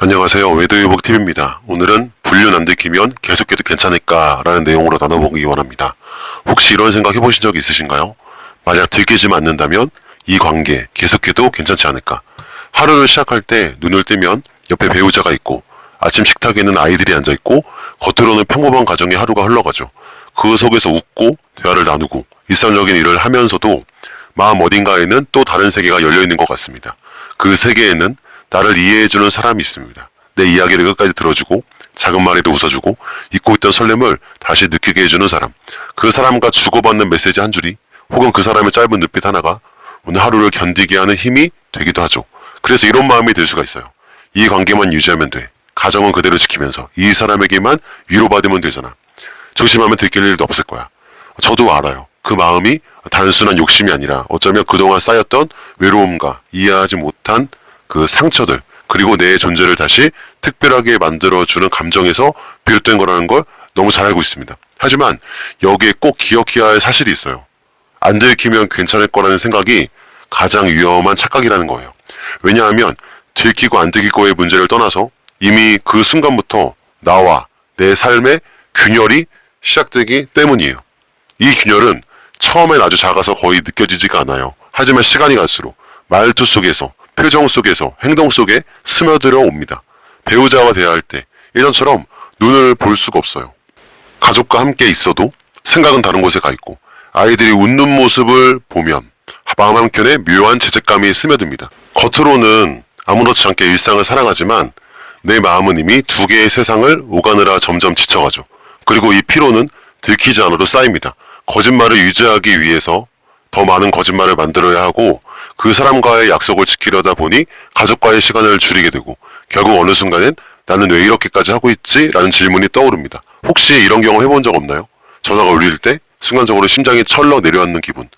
안녕하세요. 외도유복TV입니다. 오늘은 불륜 안 들키면 계속해도 괜찮을까? 라는 내용으로 나눠보기 원합니다. 혹시 이런 생각 해보신 적 있으신가요? 만약 들키지만 않는다면 이 관계 계속해도 괜찮지 않을까? 하루를 시작할 때 눈을 뜨면 옆에 배우자가 있고 아침 식탁에는 아이들이 앉아있고 겉으로는 평범한 가정의 하루가 흘러가죠. 그 속에서 웃고 대화를 나누고 일상적인 일을 하면서도 마음 어딘가에는 또 다른 세계가 열려있는 것 같습니다. 그 세계에는 나를 이해해주는 사람이 있습니다. 내 이야기를 끝까지 들어주고 작은 말에도 웃어주고 잊고 있던 설렘을 다시 느끼게 해주는 사람. 그 사람과 주고받는 메시지 한 줄이 혹은 그 사람의 짧은 눈빛 하나가 오늘 하루를 견디게 하는 힘이 되기도 하죠. 그래서 이런 마음이 들 수가 있어요. 이 관계만 유지하면 돼. 가정은 그대로 지키면서 이 사람에게만 위로받으면 되잖아. 조심하면 들킬 일도 없을 거야. 저도 알아요. 그 마음이 단순한 욕심이 아니라 어쩌면 그동안 쌓였던 외로움과 이해하지 못한 그 상처들, 그리고 내 존재를 다시 특별하게 만들어주는 감정에서 비롯된 거라는 걸 너무 잘 알고 있습니다. 하지만 여기에 꼭 기억해야 할 사실이 있어요. 안 들키면 괜찮을 거라는 생각이 가장 위험한 착각이라는 거예요. 왜냐하면 들키고 안 들킬 거의 문제를 떠나서 이미 그 순간부터 나와 내 삶의 균열이 시작되기 때문이에요. 이 균열은 처음엔 아주 작아서 거의 느껴지지가 않아요. 하지만 시간이 갈수록 말투 속에서, 표정 속에서, 행동 속에 스며들어 옵니다. 배우자와 대화할 때 예전처럼 눈을 볼 수가 없어요. 가족과 함께 있어도 생각은 다른 곳에 가 있고 아이들이 웃는 모습을 보면 마음 한켠에 묘한 죄책감이 스며듭니다. 겉으로는 아무렇지 않게 일상을 살아가지만 내 마음은 이미 두 개의 세상을 오가느라 점점 지쳐가죠. 그리고 이 피로는 들키지 않아도 쌓입니다. 거짓말을 유지하기 위해서 더 많은 거짓말을 만들어야 하고 그 사람과의 약속을 지키려다 보니 가족과의 시간을 줄이게 되고 결국 어느 순간엔 나는 왜 이렇게까지 하고 있지? 라는 질문이 떠오릅니다. 혹시 이런 경험 해본 적 없나요? 전화가 울릴 때 순간적으로 심장이 철렁 내려앉는 기분,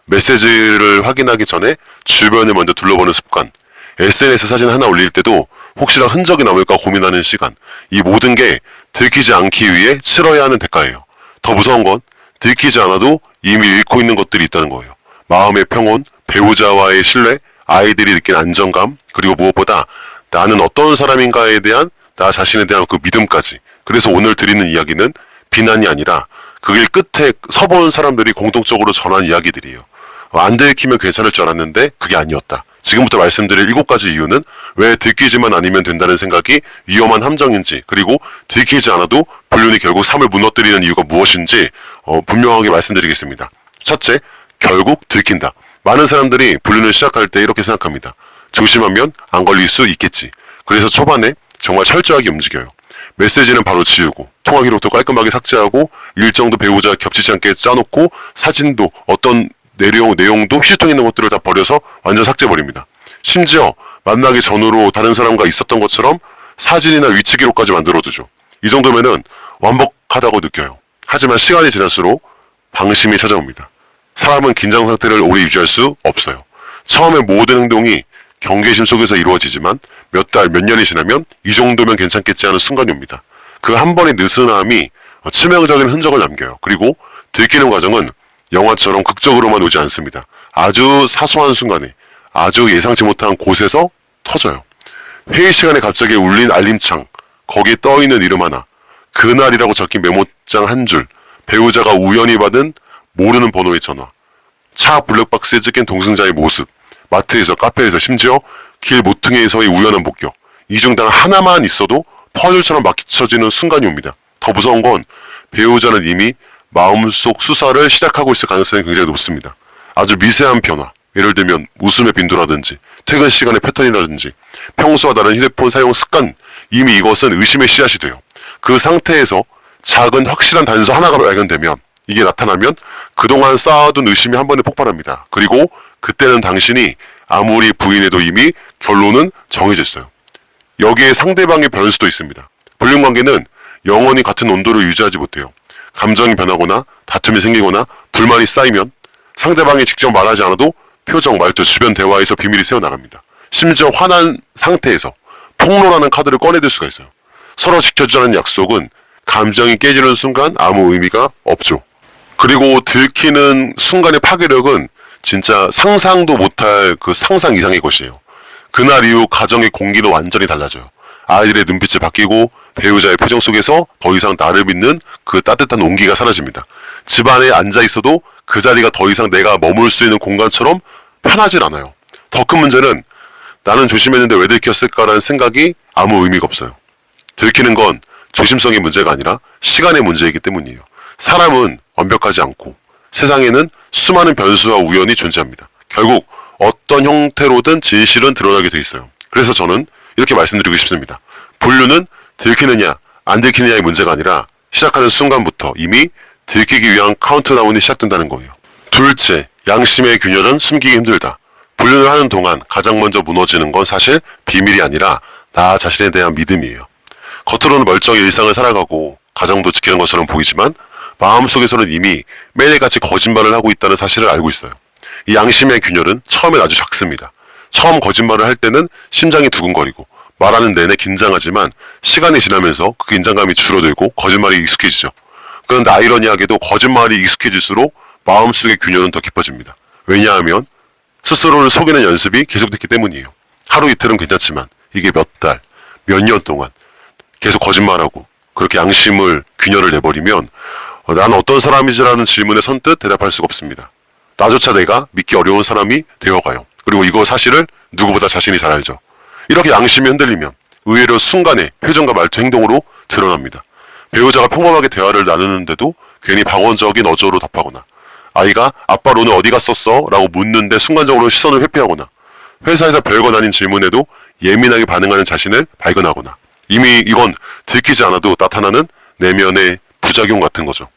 메시지를 확인하기 전에 주변을 먼저 둘러보는 습관, SNS 사진 하나 올릴 때도 혹시나 흔적이 남을까 고민하는 시간, 이 모든 게 들키지 않기 위해 치러야 하는 대가예요. 더 무서운 건 들키지 않아도 이미 잃고 있는 것들이 있다는 거예요. 마음의 평온, 배우자와의 신뢰, 아이들이 느낀 안정감, 그리고 무엇보다 나는 어떤 사람인가에 대한 나 자신에 대한 그 믿음까지. 그래서 오늘 드리는 이야기는 비난이 아니라 그 길 끝에 서본 사람들이 공통적으로 전한 이야기들이에요. 안 들키면 괜찮을 줄 알았는데 그게 아니었다. 지금부터 말씀드릴 7가지 이유는 왜 들키지만 아니면 된다는 생각이 위험한 함정인지, 그리고 들키지 않아도 불륜이 결국 삶을 무너뜨리는 이유가 무엇인지 분명하게 말씀드리겠습니다. 첫째, 결국 들킨다. 많은 사람들이 불륜을 시작할 때 이렇게 생각합니다. 조심하면 안 걸릴 수 있겠지. 그래서 초반에 정말 철저하게 움직여요. 메시지는 바로 지우고, 통화 기록도 깔끔하게 삭제하고, 일정도 배우자와 겹치지 않게 짜놓고, 사진도 어떤 내용도 휴지통에 있는 것들을 다 버려서 완전 삭제버립니다. 심지어 만나기 전으로 다른 사람과 있었던 것처럼 사진이나 위치 기록까지 만들어두죠. 이 정도면은 완벽하다고 느껴요. 하지만 시간이 지날수록 방심이 찾아옵니다. 사람은 긴장 상태를 오래 유지할 수 없어요. 처음에 모든 행동이 경계심 속에서 이루어지지만 몇 달, 몇 년이 지나면 이 정도면 괜찮겠지 하는 순간이 옵니다. 그 한 번의 느슨함이 치명적인 흔적을 남겨요. 그리고 들키는 과정은 영화처럼 극적으로만 오지 않습니다. 아주 사소한 순간에 아주 예상치 못한 곳에서 터져요. 회의 시간에 갑자기 울린 알림창, 거기에 떠있는 이름 하나, 그날이라고 적힌 메모장 한 줄, 배우자가 우연히 받은 모르는 번호의 전화, 차 블랙박스에 찍힌 동승자의 모습, 마트에서, 카페에서, 심지어 길 모퉁이에서의 우연한 목격, 이 중 단 하나만 있어도 퍼즐처럼 막혀지는 순간이 옵니다. 더 무서운 건 배우자는 이미 마음속 수사를 시작하고 있을 가능성이 굉장히 높습니다. 아주 미세한 변화, 예를 들면 웃음의 빈도라든지 퇴근 시간의 패턴이라든지 평소와 다른 휴대폰 사용 습관, 이미 이것은 의심의 씨앗이 돼요. 그 상태에서 작은 확실한 단서 하나가 발견되면, 이게 나타나면 그동안 쌓아둔 의심이 한 번에 폭발합니다. 그리고 그때는 당신이 아무리 부인해도 이미 결론은 정해져 있어요. 여기에 상대방의 변수도 있습니다. 불륜관계는 영원히 같은 온도를 유지하지 못해요. 감정이 변하거나 다툼이 생기거나 불만이 쌓이면 상대방이 직접 말하지 않아도 표정, 말투, 주변 대화에서 비밀이 새어나갑니다. 심지어 화난 상태에서 폭로라는 카드를 꺼내들 수가 있어요. 서로 지켜주자는 약속은 감정이 깨지는 순간 아무 의미가 없죠. 그리고 들키는 순간의 파괴력은 진짜 상상도 못할 그 상상 이상의 것이에요. 그날 이후 가정의 공기도 완전히 달라져요. 아이들의 눈빛이 바뀌고 배우자의 표정 속에서 더 이상 나를 믿는 그 따뜻한 온기가 사라집니다. 집안에 앉아 있어도 그 자리가 더 이상 내가 머물 수 있는 공간처럼 편하질 않아요. 더 큰 문제는 나는 조심했는데 왜 들켰을까라는 생각이 아무 의미가 없어요. 들키는 건 조심성의 문제가 아니라 시간의 문제이기 때문이에요. 사람은 완벽하지 않고 세상에는 수많은 변수와 우연이 존재합니다. 결국 어떤 형태로든 진실은 드러나게 돼 있어요. 그래서 저는 이렇게 말씀드리고 싶습니다. 분류는 들키느냐 안 들키느냐의 문제가 아니라 시작하는 순간부터 이미 들키기 위한 카운트다운이 시작된다는 거예요. 둘째, 양심의 균열은 숨기기 힘들다. 분류를 하는 동안 가장 먼저 무너지는 건 사실 비밀이 아니라 나 자신에 대한 믿음이에요. 겉으로는 멀쩡히 일상을 살아가고 가정도 지키는 것처럼 보이지만 마음속에서는 이미 매일같이 거짓말을 하고 있다는 사실을 알고 있어요. 이 양심의 균열은 처음엔 아주 작습니다. 처음 거짓말을 할 때는 심장이 두근거리고 말하는 내내 긴장하지만 시간이 지나면서 그 긴장감이 줄어들고 거짓말이 익숙해지죠. 그런데 아이러니하게도 거짓말이 익숙해질수록 마음속의 균열은 더 깊어집니다. 왜냐하면 스스로를 속이는 연습이 계속됐기 때문이에요. 하루 이틀은 괜찮지만 이게 몇 달, 몇 년 동안 계속 거짓말하고 그렇게 양심을 균열을 내버리면 나는 어떤 사람이지라는 질문에 선뜻 대답할 수가 없습니다. 나조차 내가 믿기 어려운 사람이 되어가요. 그리고 이거 사실을 누구보다 자신이 잘 알죠. 이렇게 양심이 흔들리면 의외로 순간에 표정과 말투 행동으로 드러납니다. 배우자가 평범하게 대화를 나누는데도 괜히 박원적인 어조로 답하거나 아이가 아빠 오늘 어디 갔었어? 라고 묻는데 순간적으로 시선을 회피하거나 회사에서 별것 아닌 질문에도 예민하게 반응하는 자신을 발견하거나 이미 이건 들키지 않아도 나타나는 내면의 부작용 같은 거죠.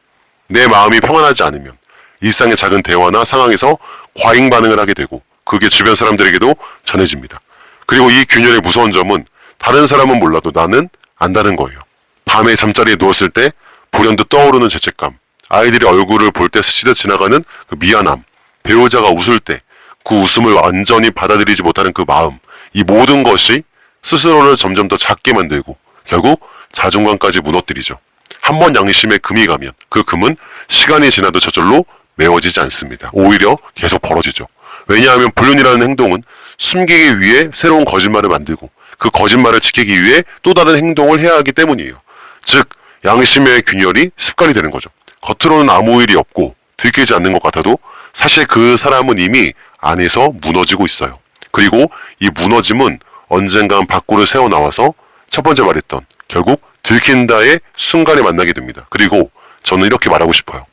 내 마음이 평안하지 않으면 일상의 작은 대화나 상황에서 과잉 반응을 하게 되고 그게 주변 사람들에게도 전해집니다. 그리고 이 균열의 무서운 점은 다른 사람은 몰라도 나는 안다는 거예요. 밤에 잠자리에 누웠을 때 불현듯 떠오르는 죄책감, 아이들의 얼굴을 볼 때 스치듯 지나가는 그 미안함, 배우자가 웃을 때 그 웃음을 완전히 받아들이지 못하는 그 마음, 이 모든 것이 스스로를 점점 더 작게 만들고 결국 자존감까지 무너뜨리죠. 한번 양심에 금이 가면 그 금은 시간이 지나도 저절로 메워지지 않습니다. 오히려 계속 벌어지죠. 왜냐하면 불륜이라는 행동은 숨기기 위해 새로운 거짓말을 만들고 그 거짓말을 지키기 위해 또 다른 행동을 해야 하기 때문이에요. 즉 양심의 균열이 습관이 되는 거죠. 겉으로는 아무 일이 없고 들키지 않는 것 같아도 사실 그 사람은 이미 안에서 무너지고 있어요. 그리고 이 무너짐은 언젠간 밖으로 새어나와서 첫 번째 말했던 결국 들킨다의 순간에 만나게 됩니다. 그리고 저는 이렇게 말하고 싶어요.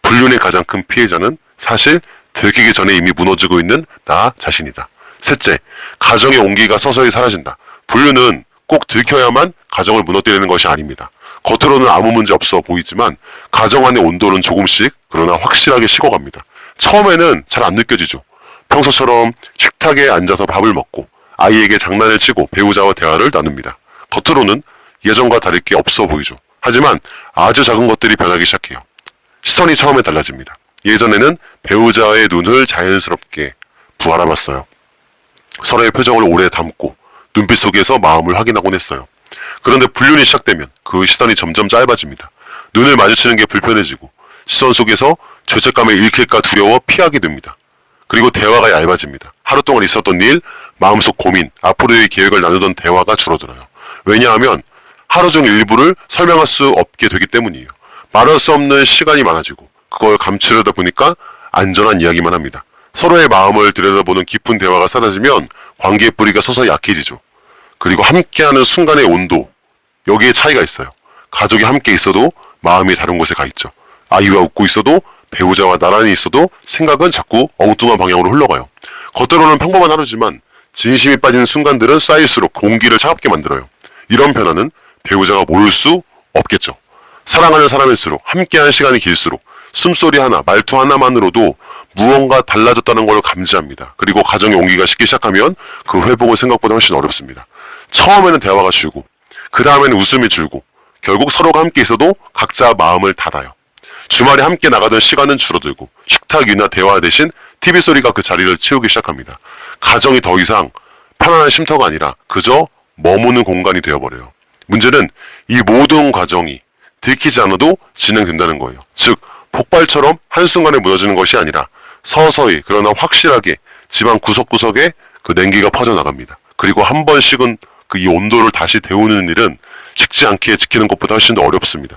불륜의 가장 큰 피해자는 사실 들키기 전에 이미 무너지고 있는 나 자신이다. 셋째, 가정의 온기가 서서히 사라진다. 불륜은 꼭 들켜야만 가정을 무너뜨리는 것이 아닙니다. 겉으로는 아무 문제 없어 보이지만 가정 안의 온도는 조금씩 그러나 확실하게 식어갑니다. 처음에는 잘 안 느껴지죠. 평소처럼 식탁에 앉아서 밥을 먹고 아이에게 장난을 치고 배우자와 대화를 나눕니다. 겉으로는 예전과 다를 게 없어 보이죠. 하지만 아주 작은 것들이 변하기 시작해요. 시선이 처음에 달라집니다. 예전에는 배우자의 눈을 자연스럽게 부아람았어요. 서로의 표정을 오래 담고 눈빛 속에서 마음을 확인하곤 했어요. 그런데 불륜이 시작되면 그 시선이 점점 짧아집니다. 눈을 마주치는 게 불편해지고 시선 속에서 죄책감에 읽힐까 두려워 피하게 됩니다. 그리고 대화가 얇아집니다. 하루 동안 있었던 일, 마음속 고민, 앞으로의 계획을 나누던 대화가 줄어들어요. 왜냐하면 하루 중 일부를 설명할 수 없게 되기 때문이에요. 말할 수 없는 시간이 많아지고 그걸 감추려다 보니까 안전한 이야기만 합니다. 서로의 마음을 들여다보는 깊은 대화가 사라지면 관계의 뿌리가 서서히 약해지죠. 그리고 함께하는 순간의 온도, 여기에 차이가 있어요. 가족이 함께 있어도 마음이 다른 곳에 가 있죠. 아이와 웃고 있어도 배우자와 나란히 있어도 생각은 자꾸 엉뚱한 방향으로 흘러가요. 겉으로는 평범한 하루지만 진심이 빠지는 순간들은 쌓일수록 공기를 차갑게 만들어요. 이런 변화는 배우자가 모를 수 없겠죠. 사랑하는 사람일수록 함께하는 시간이 길수록 숨소리 하나, 말투 하나만으로도 무언가 달라졌다는 걸 감지합니다. 그리고 가정의 온기가 식기 시작하면 그 회복은 생각보다 훨씬 어렵습니다. 처음에는 대화가 줄고 그 다음에는 웃음이 줄고 결국 서로가 함께 있어도 각자 마음을 닫아요. 주말에 함께 나가던 시간은 줄어들고 식탁 위나 대화 대신 TV 소리가 그 자리를 채우기 시작합니다. 가정이 더 이상 편안한 쉼터가 아니라 그저 머무는 공간이 되어버려요. 문제는 이 모든 과정이 들키지 않아도 진행된다는 거예요. 즉 폭발처럼 한순간에 무너지는 것이 아니라 서서히 그러나 확실하게 집안 구석구석에 그 냉기가 퍼져나갑니다. 그리고 한 번 식은 그 이 온도를 다시 데우는 일은 식지 않게 지키는 것보다 훨씬 더 어렵습니다.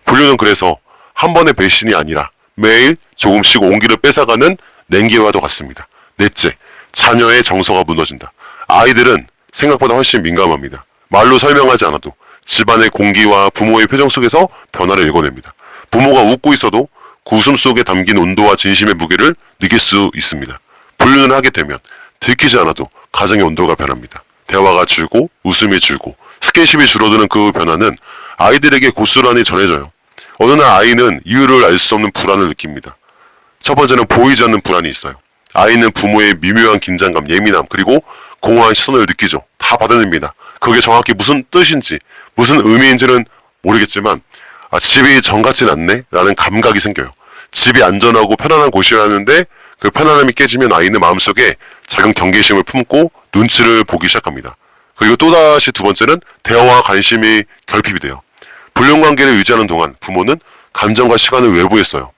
분류는 그래서 한 번의 배신이 아니라 매일 조금씩 온기를 뺏어가는 냉기와도 같습니다. 넷째, 자녀의 정서가 무너진다. 아이들은 생각보다 훨씬 민감합니다. 말로 설명하지 않아도 집안의 공기와 부모의 표정 속에서 변화를 읽어냅니다. 부모가 웃고 있어도 그 웃음 속에 담긴 온도와 진심의 무게를 느낄 수 있습니다. 분류를 하게 되면 들키지 않아도 가정의 온도가 변합니다. 대화가 줄고 웃음이 줄고 스킨십이 줄어드는 그 변화는 아이들에게 고스란히 전해져요. 어느 날 아이는 이유를 알 수 없는 불안을 느낍니다. 첫 번째는 보이지 않는 불안이 있어요. 아이는 부모의 미묘한 긴장감, 예민함, 그리고 공허한 시선을 느끼죠. 다 받아냅니다. 그게 정확히 무슨 뜻인지, 무슨 의미인지는 모르겠지만 집이 정 같진 않네? 라는 감각이 생겨요. 집이 안전하고 편안한 곳이어야 하는데 그 편안함이 깨지면 아이는 마음속에 작은 경계심을 품고 눈치를 보기 시작합니다. 그리고 또다시 두 번째는 대화와 관심이 결핍이 돼요. 불륜관계를 유지하는 동안 부모는 감정과 시간을 외부했어요.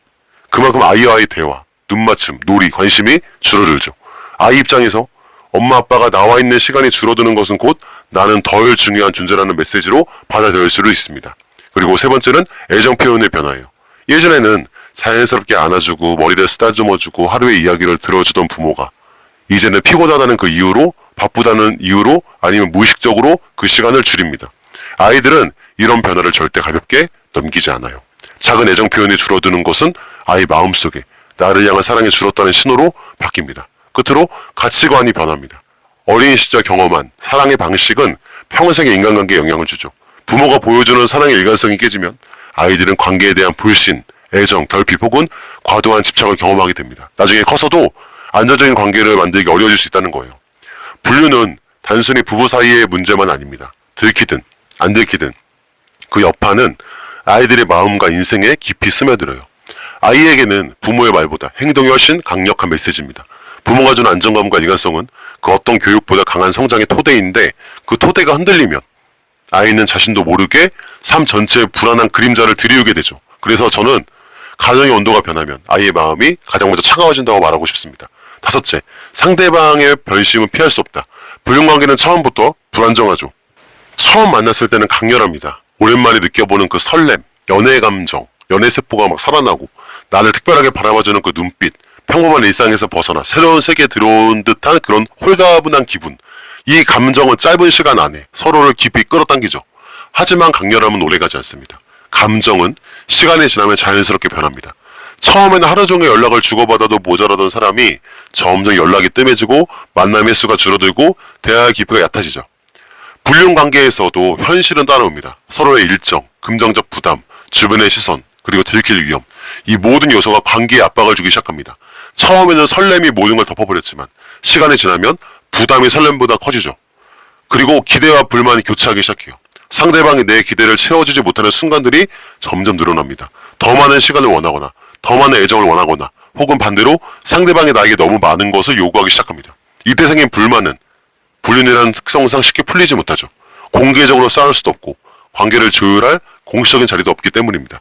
그만큼 아이와의 대화, 눈맞춤, 놀이, 관심이 줄어들죠. 아이 입장에서 엄마 아빠가 나와 있는 시간이 줄어드는 것은 곧 나는 덜 중요한 존재라는 메시지로 받아들일 수도 있습니다. 그리고 세 번째는 애정 표현의 변화예요. 예전에는 자연스럽게 안아주고 머리를 쓰다듬어주고 하루의 이야기를 들어주던 부모가 이제는 피곤하다는 그 이유로, 바쁘다는 이유로, 아니면 무의식적으로 그 시간을 줄입니다. 아이들은 이런 변화를 절대 가볍게 넘기지 않아요. 작은 애정 표현이 줄어드는 것은 아이 마음속에 나를 향한 사랑이 줄었다는 신호로 바뀝니다. 끝으로 가치관이 변합니다. 어린 시절 경험한 사랑의 방식은 평생의 인간관계에 영향을 주죠. 부모가 보여주는 사랑의 일관성이 깨지면 아이들은 관계에 대한 불신, 애정, 결핍 혹은 과도한 집착을 경험하게 됩니다. 나중에 커서도 안정적인 관계를 만들기 어려워질 수 있다는 거예요. 분류는 단순히 부부 사이의 문제만 아닙니다. 들키든 안 들키든 그 여파는 아이들의 마음과 인생에 깊이 스며들어요. 아이에게는 부모의 말보다 행동이 훨씬 강력한 메시지입니다. 부모가 준 안정감과 일관성은 그 어떤 교육보다 강한 성장의 토대인데 그 토대가 흔들리면 아이는 자신도 모르게 삶 전체의 불안한 그림자를 들이우게 되죠. 그래서 저는 가정의 온도가 변하면 아이의 마음이 가장 먼저 차가워진다고 말하고 싶습니다. 다섯째, 상대방의 변심은 피할 수 없다. 불륜관계는 처음부터 불안정하죠. 처음 만났을 때는 강렬합니다. 오랜만에 느껴보는 그 설렘, 연애의 감정, 연애세포가 막 살아나고 나를 특별하게 바라봐주는 그 눈빛, 평범한 일상에서 벗어나 새로운 세계에 들어온 듯한 그런 홀가분한 기분. 이 감정은 짧은 시간 안에 서로를 깊이 끌어당기죠. 하지만 강렬함은 오래가지 않습니다. 감정은 시간이 지나면 자연스럽게 변합니다. 처음에는 하루 종일 연락을 주고받아도 모자라던 사람이 점점 연락이 뜸해지고 만남의 수가 줄어들고 대화의 깊이가 얕아지죠. 불륜관계에서도 현실은 따라옵니다. 서로의 일정, 금전적 부담, 주변의 시선, 그리고 들킬 위험. 이 모든 요소가 관계에 압박을 주기 시작합니다. 처음에는 설렘이 모든 걸 덮어버렸지만 시간이 지나면 부담이 설렘보다 커지죠. 그리고 기대와 불만이 교차하기 시작해요. 상대방이 내 기대를 채워주지 못하는 순간들이 점점 늘어납니다. 더 많은 시간을 원하거나 더 많은 애정을 원하거나 혹은 반대로 상대방이 나에게 너무 많은 것을 요구하기 시작합니다. 이때 생긴 불만은 불륜이라는 특성상 쉽게 풀리지 못하죠. 공개적으로 싸울 수도 없고 관계를 조율할 공식적인 자리도 없기 때문입니다.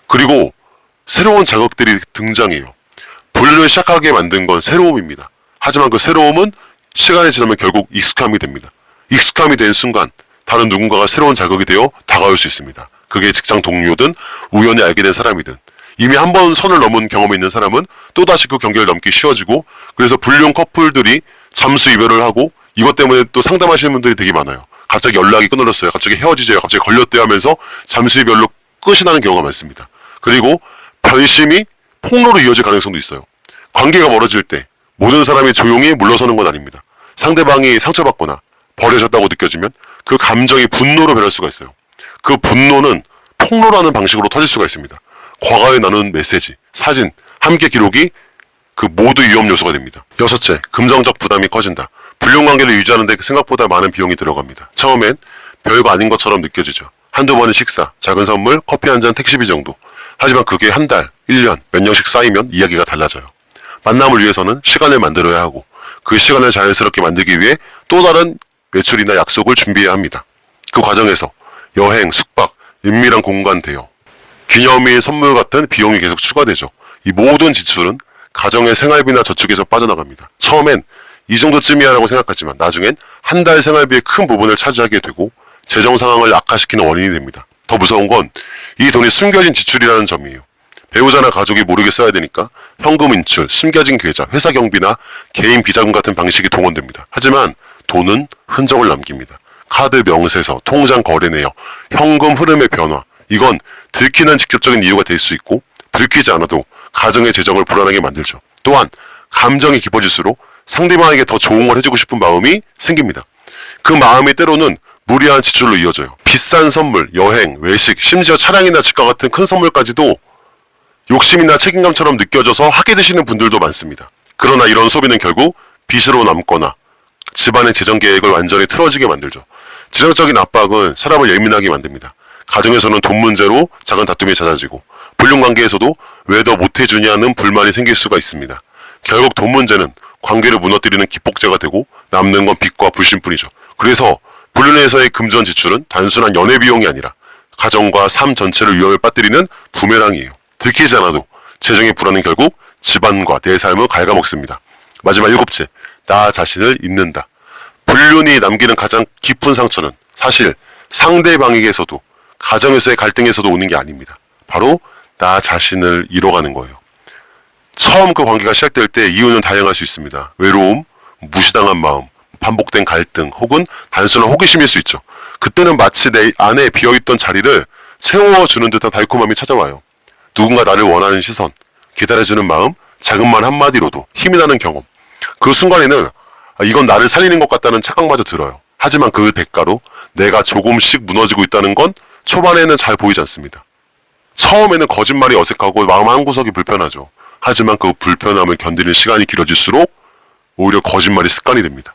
그리고 새로운 자극들이 등장해요. 불륜을 시작하게 만든 건 새로움입니다. 하지만 그 새로움은 시간이 지나면 결국 익숙함이 됩니다. 익숙함이 된 순간 다른 누군가가 새로운 자극이 되어 다가올 수 있습니다. 그게 직장 동료든 우연히 알게 된 사람이든 이미 한 번 선을 넘은 경험이 있는 사람은 또다시 그 경계를 넘기 쉬워지고 그래서 불륜 커플들이 잠수 이별을 하고 이것 때문에 또 상담하시는 분들이 되게 많아요. 갑자기 연락이 끊어졌어요. 갑자기 헤어지재요. 갑자기 걸렸대요 하면서 잠수 이별로 끝이 나는 경우가 많습니다. 그리고 변심이 폭로로 이어질 가능성도 있어요. 관계가 멀어질 때 모든 사람이 조용히 물러서는 건 아닙니다. 상대방이 상처받거나 버려졌다고 느껴지면 그 감정이 분노로 변할 수가 있어요. 그 분노는 폭로라는 방식으로 터질 수가 있습니다. 과거에 나눈 메시지, 사진, 함께 기록이 그 모두 위험 요소가 됩니다. 여섯째, 금전적 부담이 커진다. 불륜관계를 유지하는데 생각보다 많은 비용이 들어갑니다. 처음엔 별거 아닌 것처럼 느껴지죠. 한두 번의 식사, 작은 선물, 커피 한 잔, 택시비 정도. 하지만 그게 한 달, 1년, 몇 년씩 쌓이면 이야기가 달라져요. 만남을 위해서는 시간을 만들어야 하고 그 시간을 자연스럽게 만들기 위해 또 다른 매출이나 약속을 준비해야 합니다. 그 과정에서 여행, 숙박, 은밀한 공간 대여, 기념일, 선물 같은 비용이 계속 추가되죠. 이 모든 지출은 가정의 생활비나 저축에서 빠져나갑니다. 처음엔 이 정도쯤이야 라고 생각하지만 나중엔 한 달 생활비의 큰 부분을 차지하게 되고 재정 상황을 악화시키는 원인이 됩니다. 더 무서운 건 이 돈이 숨겨진 지출이라는 점이에요. 배우자나 가족이 모르게 써야 되니까 현금 인출, 숨겨진 계좌, 회사 경비나 개인 비자금 같은 방식이 동원됩니다. 하지만 돈은 흔적을 남깁니다. 카드 명세서, 통장 거래 내역, 현금 흐름의 변화. 이건 들키는 직접적인 이유가 될 수 있고 들키지 않아도 가정의 재정을 불안하게 만들죠. 또한 감정이 깊어질수록 상대방에게 더 좋은 걸 해주고 싶은 마음이 생깁니다. 그 마음이 때로는 무리한 지출로 이어져요. 비싼 선물, 여행, 외식, 심지어 차량이나 집과 같은 큰 선물까지도 욕심이나 책임감처럼 느껴져서 하게 되시는 분들도 많습니다. 그러나 이런 소비는 결국 빚으로 남거나 집안의 재정 계획을 완전히 틀어지게 만들죠. 재정적인 압박은 사람을 예민하게 만듭니다. 가정에서는 돈 문제로 작은 다툼이 잦아지고 불륜관계에서도 왜 더 못해주냐는 불만이 생길 수가 있습니다. 결국 돈 문제는 관계를 무너뜨리는 기폭제가 되고 남는 건 빚과 불신뿐이죠. 그래서 불륜에서의 금전 지출은 단순한 연애 비용이 아니라 가정과 삶 전체를 위험에 빠뜨리는 부메랑이에요. 들키지 않아도 재정의 불안은 결국 집안과 내 삶을 갉아먹습니다. 마지막 7째, 나 자신을 잊는다. 불륜이 남기는 가장 깊은 상처는 사실 상대방에게서도 가정에서의 갈등에서도 오는 게 아닙니다. 바로 나 자신을 잃어가는 거예요. 처음 그 관계가 시작될 때 이유는 다양할 수 있습니다. 외로움, 무시당한 마음, 반복된 갈등, 혹은 단순한 호기심일 수 있죠. 그때는 마치 내 안에 비어있던 자리를 채워주는 듯한 달콤함이 찾아와요. 누군가 나를 원하는 시선, 기다려주는 마음, 작은 말 한마디로도 힘이 나는 경험. 그 순간에는 이건 나를 살리는 것 같다는 착각마저 들어요. 하지만 그 대가로 내가 조금씩 무너지고 있다는 건 초반에는 잘 보이지 않습니다. 처음에는 거짓말이 어색하고 마음 한구석이 불편하죠. 하지만 그 불편함을 견디는 시간이 길어질수록 오히려 거짓말이 습관이 됩니다.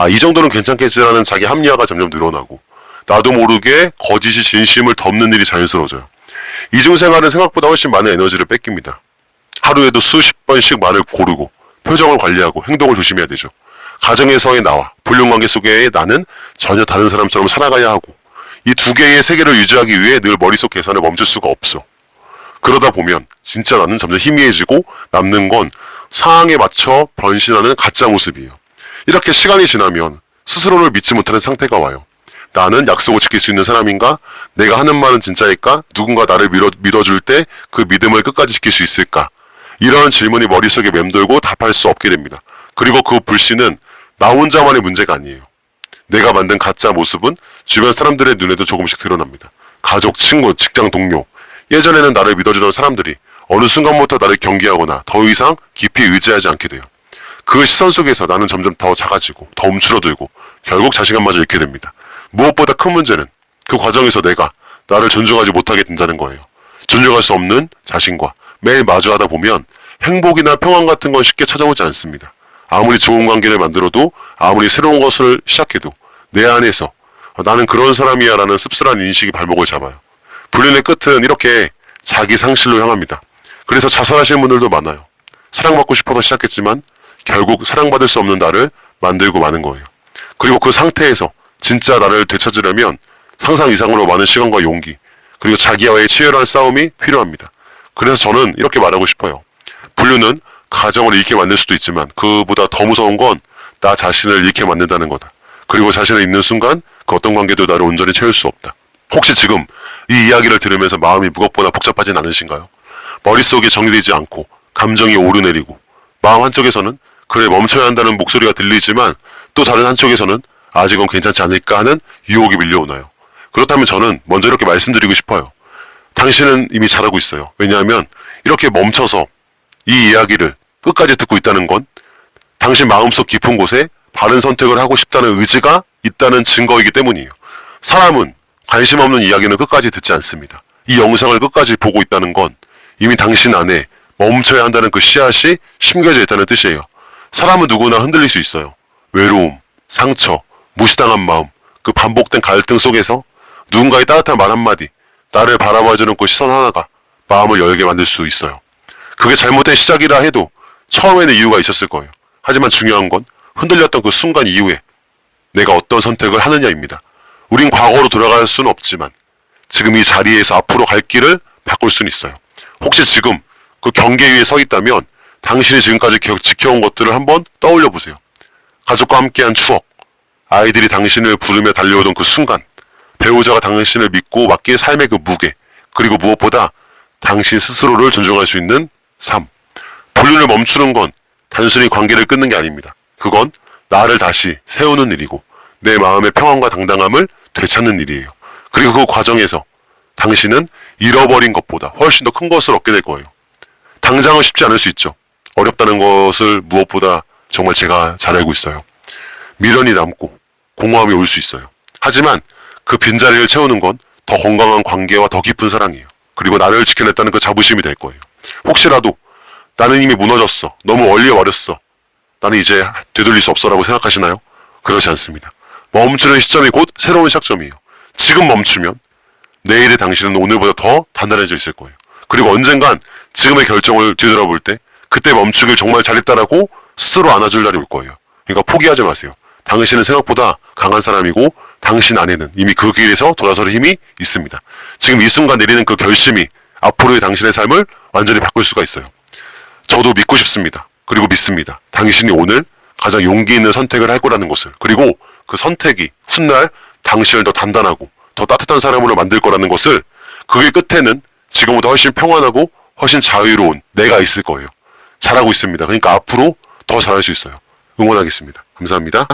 이 정도는 괜찮겠지라는 자기 합리화가 점점 늘어나고 나도 모르게 거짓이 진심을 덮는 일이 자연스러워져요. 이중생활은 생각보다 훨씬 많은 에너지를 뺏깁니다. 하루에도 수십 번씩 말을 고르고 표정을 관리하고 행동을 조심해야 되죠. 가정에서의 나와 불륜관계 속의 나는 전혀 다른 사람처럼 살아가야 하고 이 두 개의 세계를 유지하기 위해 늘 머릿속 계산을 멈출 수가 없어. 그러다 보면 진짜 나는 점점 희미해지고 남는 건 상황에 맞춰 변신하는 가짜 모습이에요. 이렇게 시간이 지나면 스스로를 믿지 못하는 상태가 와요. 나는 약속을 지킬 수 있는 사람인가? 내가 하는 말은 진짜일까? 누군가 나를 믿어줄 때 그 믿음을 끝까지 지킬 수 있을까? 이런 질문이 머릿속에 맴돌고 답할 수 없게 됩니다. 그리고 그 불신은 나 혼자만의 문제가 아니에요. 내가 만든 가짜 모습은 주변 사람들의 눈에도 조금씩 드러납니다. 가족, 친구, 직장 동료. 예전에는 나를 믿어주던 사람들이 어느 순간부터 나를 경계하거나 더 이상 깊이 의지하지 않게 돼요. 그 시선 속에서 나는 점점 더 작아지고 더 움츠러들고 결국 자신감마저 잃게 됩니다. 무엇보다 큰 문제는 그 과정에서 내가 나를 존중하지 못하게 된다는 거예요. 존중할 수 없는 자신과 매일 마주하다 보면 행복이나 평안 같은 건 쉽게 찾아오지 않습니다. 아무리 좋은 관계를 만들어도 아무리 새로운 것을 시작해도 내 안에서 나는 그런 사람이야 라는 씁쓸한 인식이 발목을 잡아요. 불륜의 끝은 이렇게 자기 상실로 향합니다. 그래서 자살하시는 분들도 많아요. 사랑받고 싶어서 시작했지만 결국 사랑받을 수 없는 나를 만들고 마는 거예요. 그리고 그 상태에서 진짜 나를 되찾으려면 상상 이상으로 많은 시간과 용기 그리고 자기와의 치열한 싸움이 필요합니다. 그래서 저는 이렇게 말하고 싶어요. 불륜은 가정을 잃게 만들 수도 있지만 그보다 더 무서운 건 나 자신을 잃게 만든다는 거다. 그리고 자신을 잃는 순간 그 어떤 관계도 나를 온전히 채울 수 없다. 혹시 지금 이 이야기를 들으면서 마음이 무겁거나 복잡하진 않으신가요? 머릿속에 정리되지 않고 감정이 오르내리고 마음 한쪽에서는 그래 멈춰야 한다는 목소리가 들리지만 또 다른 한쪽에서는 아직은 괜찮지 않을까 하는 유혹이 밀려오나요? 그렇다면 저는 먼저 이렇게 말씀드리고 싶어요. 당신은 이미 잘하고 있어요. 왜냐하면 이렇게 멈춰서 이 이야기를 끝까지 듣고 있다는 건 당신 마음속 깊은 곳에 바른 선택을 하고 싶다는 의지가 있다는 증거이기 때문이에요. 사람은 관심 없는 이야기는 끝까지 듣지 않습니다. 이 영상을 끝까지 보고 있다는 건 이미 당신 안에 멈춰야 한다는 그 씨앗이 심겨져 있다는 뜻이에요. 사람은 누구나 흔들릴 수 있어요. 외로움, 상처, 무시당한 마음, 그 반복된 갈등 속에서 누군가의 따뜻한 말 한마디, 나를 바라봐주는 그 시선 하나가 마음을 열게 만들 수 있어요. 그게 잘못된 시작이라 해도 처음에는 이유가 있었을 거예요. 하지만 중요한 건 흔들렸던 그 순간 이후에 내가 어떤 선택을 하느냐입니다. 우린 과거로 돌아갈 수는 없지만 지금 이 자리에서 앞으로 갈 길을 바꿀 수는 있어요. 혹시 지금 그 경계 위에 서 있다면 당신이 지금까지 지켜온 것들을 한번 떠올려 보세요. 가족과 함께한 추억, 아이들이 당신을 부르며 달려오던 그 순간, 배우자가 당신을 믿고 맡길 삶의 그 무게, 그리고 무엇보다 당신 스스로를 존중할 수 있는 삶. 불륜을 멈추는 건 단순히 관계를 끊는 게 아닙니다. 그건 나를 다시 세우는 일이고 내 마음의 평안과 당당함을 되찾는 일이에요. 그리고 그 과정에서 당신은 잃어버린 것보다 훨씬 더 큰 것을 얻게 될 거예요. 당장은 쉽지 않을 수 있죠. 어렵다는 것을 무엇보다 정말 제가 잘 알고 있어요. 미련이 남고 공허함이 올 수 있어요. 하지만 그 빈자리를 채우는 건 더 건강한 관계와 더 깊은 사랑이에요. 그리고 나를 지켜냈다는 그 자부심이 될 거예요. 혹시라도 나는 이미 무너졌어. 너무 얼려버렸어. 나는 이제 되돌릴 수 없어라고 생각하시나요? 그렇지 않습니다. 멈추는 시점이 곧 새로운 시작점이에요. 지금 멈추면 내일의 당신은 오늘보다 더 단단해져 있을 거예요. 그리고 언젠간 지금의 결정을 뒤돌아볼 때 그때 멈추길 정말 잘했다라고 스스로 안아줄 날이 올 거예요. 그러니까 포기하지 마세요. 당신은 생각보다 강한 사람이고 당신 안에는 이미 그 길에서 돌아설 힘이 있습니다. 지금 이 순간 내리는 그 결심이 앞으로의 당신의 삶을 완전히 바꿀 수가 있어요. 저도 믿고 싶습니다. 그리고 믿습니다. 당신이 오늘 가장 용기 있는 선택을 할 거라는 것을. 그리고 그 선택이 훗날 당신을 더 단단하고 더 따뜻한 사람으로 만들 거라는 것을. 그게 끝에는 지금보다 훨씬 평안하고 훨씬 자유로운 내가 있을 거예요. 잘하고 있습니다. 그러니까 앞으로 더 잘할 수 있어요. 응원하겠습니다. 감사합니다.